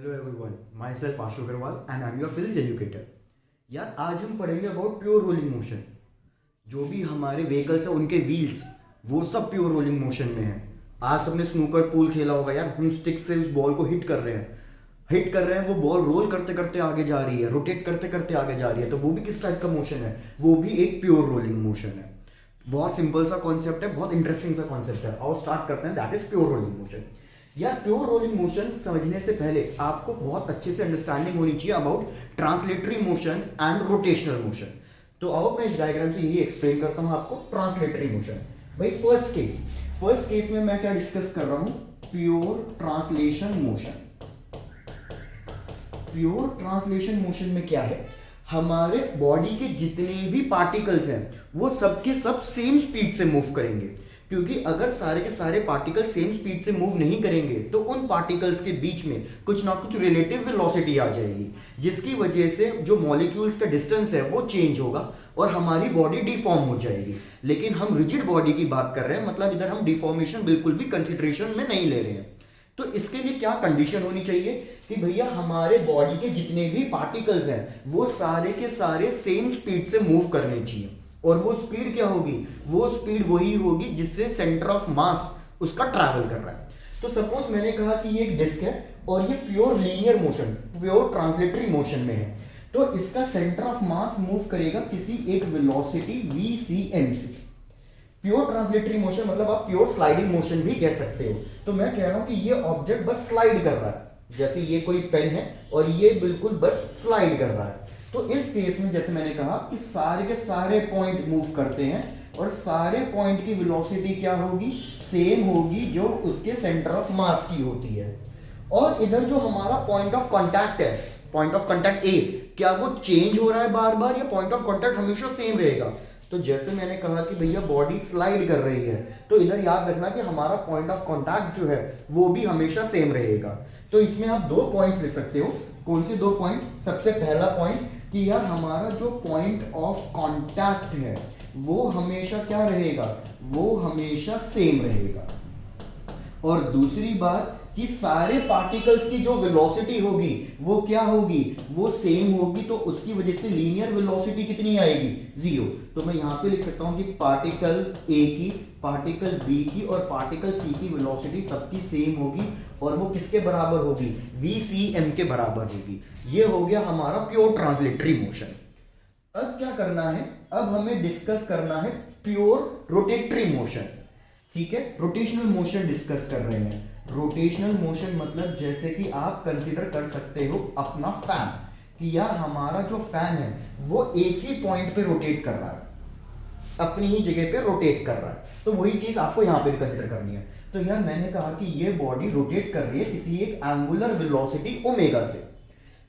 Hello everyone, myself Ashu Agarwal and I am your physics educator. यार आज हम पढ़ेंगे अबाउट प्योर रोलिंग मोशन। जो भी हमारे व्हीकल्स हैं उनके व्हील्स वो सब प्योर रोलिंग मोशन में है। आज सबने स्नूकर पूल खेला होगा यार, हम स्टिक से उस बॉल को हिट कर रहे हैं, वो बॉल रोल करते करते आगे जा रही है, रोटेट करते करते आगे जा रही है, तो वो भी किस टाइप का मोशन है? वो भी एक प्योर रोलिंग मोशन है। बहुत सिंपल सा कॉन्सेप्ट है, बहुत इंटरेस्टिंग सा कॉन्सेप्ट है। और स्टार्ट करते हैं, that is pure rolling motion. यार प्योर रोलिंग मोशन समझने से पहले आपको बहुत अच्छे से अंडरस्टैंडिंग होनी चाहिए about translatory motion and rotational motion. तो अब मैं इस डायग्राम से यही एक्सप्लेन करता हूं आपको ट्रांसलेटरी मोशन। भाई फर्स्ट केस में मैं क्या डिस्कस कर रहा हूं? Pure translation motion. Pure translation motion में क्या है? हमारे बॉडी के जितने भी पार्टिकल्स हैं वो सबके सब सेम स्पीड से मूव करेंगे, क्योंकि अगर सारे के सारे पार्टिकल सेम स्पीड से मूव नहीं करेंगे तो उन पार्टिकल्स के बीच में कुछ ना कुछ रिलेटिव वेलोसिटी आ जाएगी, जिसकी वजह से जो मॉलिक्यूल्स का डिस्टेंस है वो चेंज होगा और हमारी बॉडी डिफॉर्म हो जाएगी। लेकिन हम रिजिड बॉडी की बात कर रहे हैं, मतलब इधर हम डिफॉर्मेशन बिल्कुल भी कंसिडरेशन में नहीं ले रहे हैं। तो इसके लिए क्या कंडीशन होनी चाहिए कि भैया हमारे बॉडी के जितने भी पार्टिकल्स हैं वो सारे के सारे सेम स्पीड से मूव करने चाहिए। और वो स्पीड क्या होगी? वो स्पीड वही होगी जिससे सेंटर ऑफ मास उसका ट्रैवल कर रहा है। तो सपोज मैंने कहा कि ये एक डिस्क है और ये pure linear motion, pure translatory motion में है, तो इसका सेंटर ऑफ मास मूव करेगा किसी एक वेलोसिटी vcm से। प्योर ट्रांसलेटरी मोशन मतलब आप प्योर स्लाइडिंग मोशन भी कह सकते हो। तो मैं कह रहा हूं कि ये ऑब्जेक्ट बस स्लाइड कर रहा है, जैसे ये कोई पेन है और ये बिल्कुल बस स्लाइड कर रहा है। तो इस केस में जैसे मैंने कहा कि सारे के सारे पॉइंट मूव करते हैं और सारे पॉइंट की वेलोसिटी क्या होगी? सेम होगी जो उसके सेंटर ऑफ मास की होती है। और इधर जो हमारा पॉइंट ऑफ कांटेक्ट है, पॉइंट ऑफ कांटेक्ट ए, क्या वो चेंज हो रहा है बार बार या पॉइंट ऑफ कांटेक्ट हमेशा सेम रहेगा? तो जैसे मैंने कहा कि भैया बॉडी स्लाइड कर रही है, तो इधर याद रखना कि हमारा पॉइंट ऑफ कांटेक्ट जो है वो भी हमेशा सेम रहेगा। तो इसमें आप दो पॉइंट्स लिख सकते हो। कौन से दो पॉइंट? सबसे पहला पॉइंट कि यार हमारा जो पॉइंट ऑफ कांटेक्ट है वो हमेशा क्या रहेगा? वो हमेशा सेम रहेगा। और दूसरी बात कि सारे पार्टिकल्स की जो वेलोसिटी होगी वो क्या होगी? वो सेम होगी। तो उसकी वजह से लीनियर वेलोसिटी कितनी आएगी? 0। तो मैं यहां पे लिख सकता हूं कि पार्टिकल ए की, पार्टिकल बी की और पार्टिकल सी की वेलोसिटी सबकी सेम होगी और वो किसके बराबर होगी? vcm के बराबर होगी। ये हो गया हमारा प्योर ट्रांसलेटरी मोशन। अब क्या करना है? अब हमें डिस्कस करना है प्योर रोटेटरी मोशन। ठीक है, रोटेशनल मोशन डिस्कस कर रहे हैं। रोटेशनल मोशन मतलब जैसे कि आप कंसीडर कर सकते हो अपना फैन, कि यार हमारा जो फैन है वो एक ही पॉइंट पे रोटेट कर रहा है, अपनी ही जगह पे रोटेट कर रहा है। तो वही चीज आपको यहां पे भी कंसीडर करनी है। तो यार मैंने कहा कि ये बॉडी रोटेट कर रही है किसी एक एंगुलर वेलोसिटी ओमेगा से।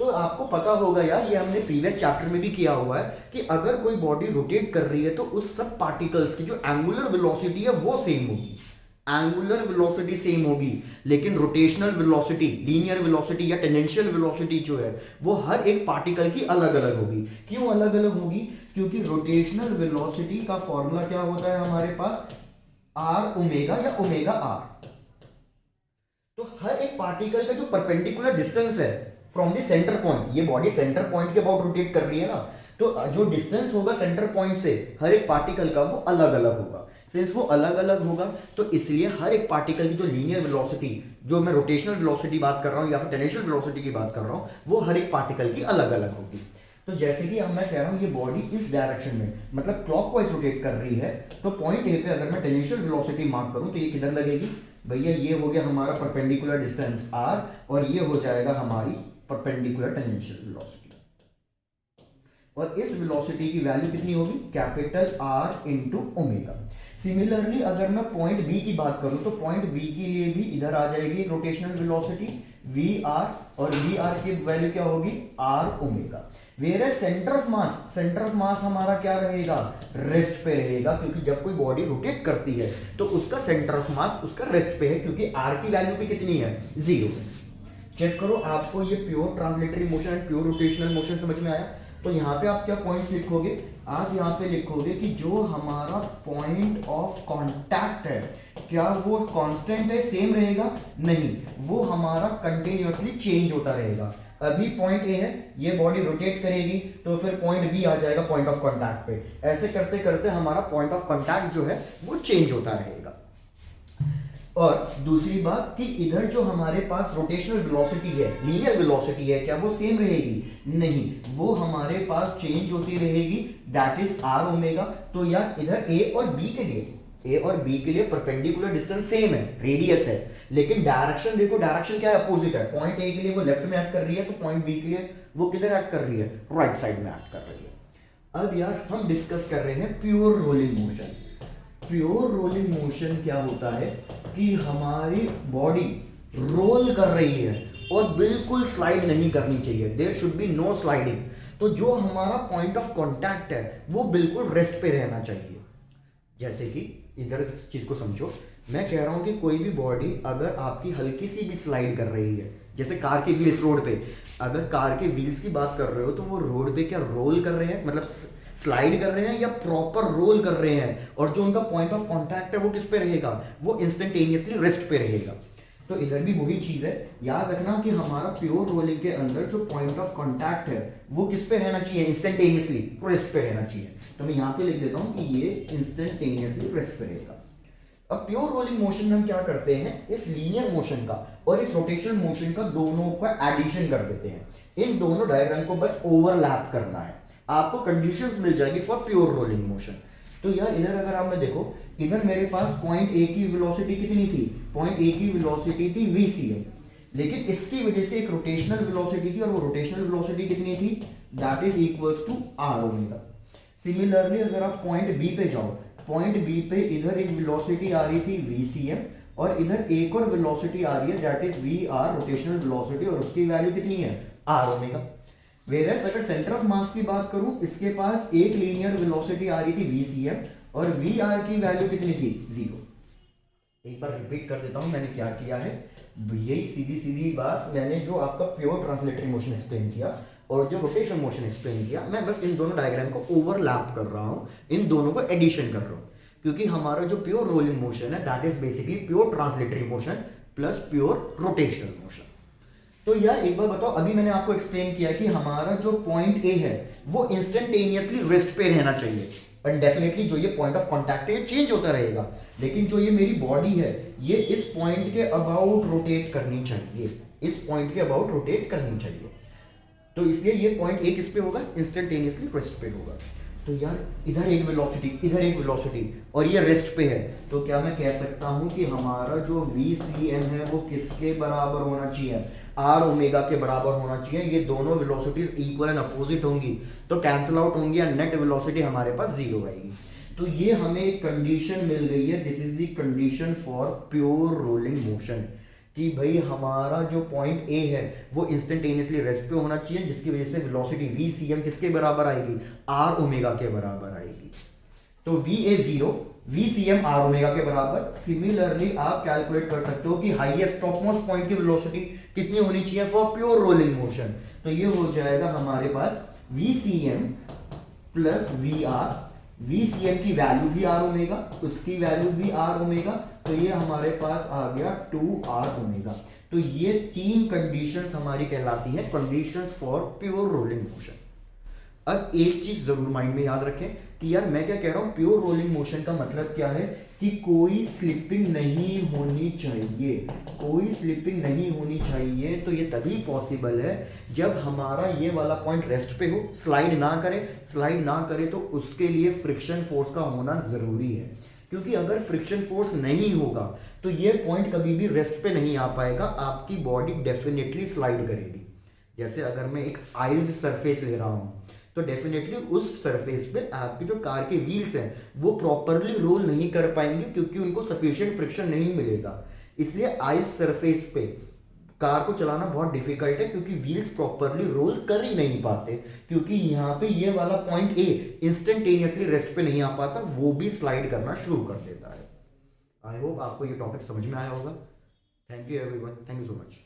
तो आपको पता होगा यार, ये हमने प्रीवियस चैप्टर में भी किया हुआ है कि अगर कोई बॉडी रोटेट कर रही है तो उस सब पार्टिकल्स की जो एंगुलर वेलोसिटी है वो सेम होगी, एंगुलर वेलोसिटी सेम होगी। लेकिन रोटेशनल वेलोसिटी, लीनियर वेलोसिटी या टेंजेंशियल वेलोसिटी जो है वो हर एक पार्टिकल की अलग अलग होगी। क्यों अलग अलग होगी? क्योंकि रोटेशनल वेलोसिटी का फॉर्मूला क्या होता है हमारे पास? आर ओमेगा या ओमेगा आर। तो हर एक पार्टिकल का जो परपेंडिकुलर डिस्टेंस है फ्रॉम द सेंटर पॉइंट, ये बॉडी सेंटर पॉइंट के अबाउट रोटेट कर रही है ना, तो जो डिस्टेंस होगा सेंटर पॉइंट से हर एक पार्टिकल का वो अलग अलग होगा। सिंस वो अलग अलग होगा तो इसलिए हर एक पार्टिकल की जो लीनियर वेलोसिटी, जो मैं रोटेशनल वेलोसिटी बात कर रहा हूं या फिर टेंजेंशियल वेलोसिटी की बात कर रहा हूं, वो हर एक पार्टिकल की अलग अलग होगी। तो जैसे कि अब मैं कह रहा हूं ये बॉडी इस डायरेक्शन में मतलब क्लॉकवाइज रोटेट कर रही है, तो पॉइंट ए पे अगर मैं टेंजेंशियल वेलोसिटी मार्क करूं तो ये किधर लगेगी? भैया ये हो गया हमारा परपेंडिकुलर डिस्टेंस r और ये हो जाएगा हमारी परपेंडिकुलर टेंजेंशियल वेलोसिटी। और इस वेलोसिटी की वैल्यू कितनी होगी? Capital R into omega. Similarly अगर मैं पॉइंट बी की बात करूं तो पॉइंट बी के लिए भी इधर आ जाएगी रोटेशनल वेलोसिटी VR और VR की वैल्यू क्या होगी? R omega. Where center of mass हमारा क्या रहेगा? रेस्ट पे रहेगा, क्योंकि जब कोई बॉडी रोटेट करती है तो उसका सेंटर ऑफ मास उसका रेस्ट पे है, क्योंकि R की वैल्यू भी कितनी है? 0। चेक करो, आपको ये pure translatory motion and pure rotational motion समझ में आया? तो यहाँ पे आप क्या पॉइंट्स लिखोगे, आप यहाँ पे लिखोगे कि जो हमारा पॉइंट ऑफ कांटेक्ट है क्या वो कांस्टेंट है, सेम रहेगा? नहीं, वो हमारा कंटिन्यूअसली चेंज होता रहेगा। अभी पॉइंट ए है, ये बॉडी रोटेट करेगी तो फिर पॉइंट बी आ जाएगा पॉइंट ऑफ कांटेक्ट पे। ऐसे करते करते हमारा पॉइंट ऑफ कांटेक्ट जो है वो चेंज होता रहेगा। और दूसरी बात कि इधर जो हमारे पास रोटेशनल वेलोसिटी है, लीनियर वेलोसिटी है, क्या वो सेम रहेगी? नहीं, वो हमारे पास चेंज होती रहेगी, दैट इज आर ओमेगा। तो यार इधर ए और बी के लिए परपेंडिकुलर डिस्टेंस सेम है, रेडियस है, लेकिन डायरेक्शन देखो, डायरेक्शन क्या है? अपोजिट है। पॉइंट ए के लिए वो लेफ्ट में एक्ट कर रही है, तो पॉइंट बी के लिए वो किधर एक्ट कर रही है? राइट साइड में एक्ट कर रही है। अब यार हम डिस्कस कर रहे हैं pure rolling motion. Pure rolling motion क्या होता है कि हमारी बॉडी रोल कर रही है और बिल्कुल स्लाइड नहीं करनी चाहिए, there should be no sliding. तो जो हमारा पॉइंट ऑफ कांटेक्ट है वो बिल्कुल रेस्ट पे रहना चाहिए। जैसे कि इधर इस चीज को समझो, मैं कह रहा हूं कि कोई भी बॉडी अगर आपकी हल्की सी भी स्लाइड कर रही है, जैसे कार के व्हील्स रोड पे, अगर कार के व्हील्स की बात कर रहे हो तो वो रोड पे क्या रोल कर रहे हैं, मतलब स्लाइड कर रहे हैं या प्रॉपर रोल कर रहे हैं? और जो उनका पॉइंट ऑफ कांटेक्ट है वो किस पे रहेगा? वो इंस्टेंटेनियसली रेस्ट पे रहेगा। तो इधर भी वही चीज है, याद रखना कि हमारा प्योर रोलिंग के अंदर जो पॉइंट ऑफ कांटेक्ट है वो किस पे रहना चाहिए? इंस्टेंटेनियसली रेस्ट पे रहना चाहिए। तो मैं यहाँ पे लिख देता हूँ कि ये इंस्टेंटेनियसली रेस्ट पे रहेगा। अब प्योर रोलिंग मोशन में हम क्या करते हैं, इस लीनियर मोशन का और इस रोटेशनल मोशन का दोनों का एडिशन कर देते हैं। इन दोनों डायग्राम को बस ओवरलैप करना है, आपको कंडीशंस मिल जाएगी फॉर प्योर रोलिंग मोशन। तो यार इधर अगर आप मैं देखो, इधर मेरे पास पॉइंट ए की वेलोसिटी कितनी थी? पॉइंट ए की वेलोसिटी थी vcm, लेकिन इसकी वजह से एक रोटेशनल वेलोसिटी थी और वो रोटेशनल वेलोसिटी कितनी थी? That is equals to R omega. Similarly अगर आप पॉइंट बी पे जाओ, पॉइंट बी पे इधर एक वेलोसिटी आ रही थी vcm और इधर एक और वेलोसिटी आ रही है that is vr rotational velocity, और उसकी वैल्यू कितनी है? R omega. वेरएस अगर सेंटर ऑफ मास की बात करूं, इसके पास एक लीनियर वेलोसिटी आ रही थी vcm और vr की वैल्यू कितनी थी? 0। एक बार रिपीट कर देता हूं मैंने क्या किया है, यही सीधी सीधी बात मैंने जो आपका प्योर ट्रांसलेटरी मोशन एक्सप्लेन किया और जो रोटेशन मोशन एक्सप्लेन किया, मैं बस इन दोनों डायग्राम को ओवरलैप कर रहा हूं, इन दोनों को एडिशन कर रहा हूं, क्योंकि हमारा जो प्योर रोलिंग मोशन है that is basically pure translatory motion plus pure rotational motion. तो यार एक बार बताओ, अभी मैंने आपको एक्सप्लेन किया कि हमारा जो पॉइंट ए है वो इंस्टेंटेनियसली रेस्ट पे रहना चाहिए, और डेफिनेटली जो ये पॉइंट ऑफ कांटेक्ट है ये चेंज होता रहेगा, लेकिन जो ये मेरी बॉडी है ये इस पॉइंट के अबाउट रोटेट करनी चाहिए, इस पॉइंट के अबाउट रोटेट करनी चाहिए। तो इसलिए ये पॉइंट ए किस पे होगा? इंस्टेंटेनियसली रेस्ट पे होगा। तो यार इधर एक वेलोसिटी, इधर एक वेलोसिटी और ये रेस्ट पे है, तो क्या मैं कह सकता हूं कि हमारा जो vcm है वो किसके बराबर होना चाहिए? आर ओमेगा के बराबर होना चाहिए। ये दोनों वेलोसिटीज इक्वल एंड अपोजिट होंगी तो कैंसिल आउट होंगी और नेट वेलोसिटी हमारे पास 0 आएगी। तो ये हमें एक कंडीशन मिल गई है, this is the condition for pure rolling motion, कि भाई हमारा जो पॉइंट ए है वो इंस्टेंटेनियसली रेस्ट पे होना चाहिए, जिसकी वजह से वेलोसिटी vcm किसके बराबर आएगी? आर ओमेगा के बराबर आएगी। तो v is 0, vcm R omega के बराबर। सिमिलरली आप कैलकुलेट कर सकते हो कि हाईएस्ट टॉप मोस्ट पॉइंट की वेलोसिटी कितनी होनी चाहिए फॉर प्योर रोलिंग मोशन। तो ये हो जाएगा हमारे पास vcm प्लस vr, vcm की वैल्यू भी आर ओमेगा, उसकी वैल्यू भी आर ओमेगा, तो ये हमारे पास आ गया 2r ओमेगा। तो ये तीन कंडीशंस हमारी कहलाती हैं conditions for pure rolling motion. अब एक चीज जरूर माइंड में याद रखें कि यार मैं क्या कह रहा हूं, प्योर रोलिंग मोशन का मतलब क्या है कि कोई स्लिपिंग नहीं होनी चाहिए, कोई स्लिपिंग नहीं होनी चाहिए। तो ये तभी पॉसिबल है जब हमारा ये वाला पॉइंट रेस्ट पे हो, स्लाइड ना करे तो उसके लिए फ्रिक्शन फोर्स का होना जरूरी है, क्योंकि अगर फ्रिक्शन फोर्स नहीं होगा तो ये पॉइंट कभी भी रेस्ट पे नहीं आ पाएगा, आपकी बॉडी डेफिनेटली स्लाइड करेगी। जैसे अगर मैं एक आइल्ड सरफेस ले रहा हूं तो डेफिनेटली उस सरफेस पे आपकी जो कार के व्हील्स हैं वो प्रॉपरली रोल नहीं कर पाएंगे, क्योंकि उनको सफिशिएंट फ्रिक्शन नहीं मिलेगा। इसलिए आइस सरफेस पे कार को चलाना बहुत डिफिकल्ट है, क्योंकि व्हील्स प्रॉपरली रोल कर ही नहीं पाते, क्योंकि यहाँ पे ये वाला पॉइंट ए इंस्टेंटेनियसली रेस्ट पे नहीं आ पाता, वो भी स्लाइड करना शुरू कर देता है। आई होप आपको ये टॉपिक समझ में आया होगा। Thank you everyone, thank you so much.